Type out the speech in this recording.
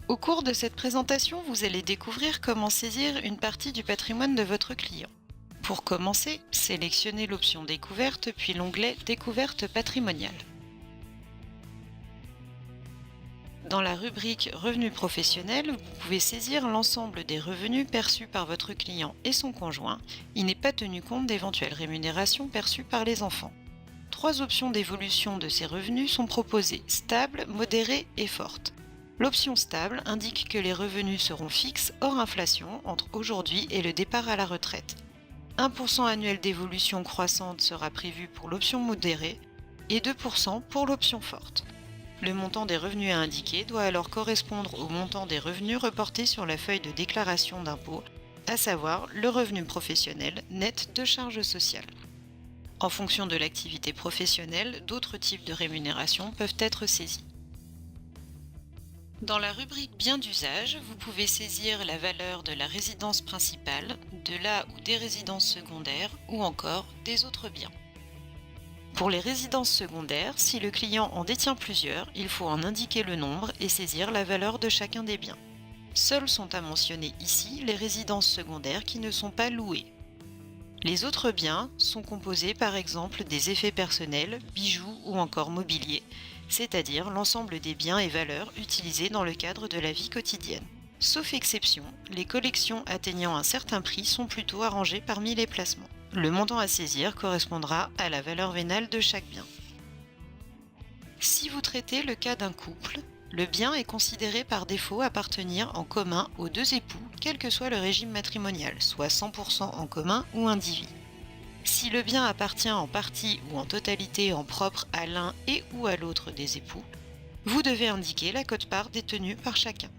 Au cours de cette présentation, vous allez découvrir comment saisir une partie du patrimoine de votre client. Pour commencer, sélectionnez l'option Découverte puis l'onglet Découverte patrimoniale. Dans la rubrique Revenus professionnels, vous pouvez saisir l'ensemble des revenus perçus par votre client et son conjoint. Il n'est pas tenu compte d'éventuelles rémunérations perçues par les enfants. Trois options d'évolution de ces revenus sont proposées: stable, modérée et forte. L'option stable indique que les revenus seront fixes hors inflation entre aujourd'hui et le départ à la retraite. 1% annuel d'évolution croissante sera prévu pour l'option modérée et 2% pour l'option forte. Le montant des revenus à indiquer doit alors correspondre au montant des revenus reportés sur la feuille de déclaration d'impôt, à savoir le revenu professionnel net de charges sociales. En fonction de l'activité professionnelle, d'autres types de rémunération peuvent être saisis. Dans la rubrique Biens d'usage, vous pouvez saisir la valeur de la résidence principale, de la ou des résidences secondaires ou encore des autres biens. Pour les résidences secondaires, si le client en détient plusieurs, il faut en indiquer le nombre et saisir la valeur de chacun des biens. Seules sont à mentionner ici les résidences secondaires qui ne sont pas louées. Les autres biens sont composés par exemple des effets personnels, bijoux ou encore mobilier, c'est-à-dire l'ensemble des biens et valeurs utilisés dans le cadre de la vie quotidienne. Sauf exception, les collections atteignant un certain prix sont plutôt arrangées parmi les placements. Le montant à saisir correspondra à la valeur vénale de chaque bien. Si vous traitez le cas d'un couple, le bien est considéré par défaut appartenir en commun aux deux époux, quel que soit le régime matrimonial, soit 100% en commun ou indivis. Si le bien appartient en partie ou en totalité en propre à l'un et ou à l'autre des époux, vous devez indiquer la quote-part détenue par chacun.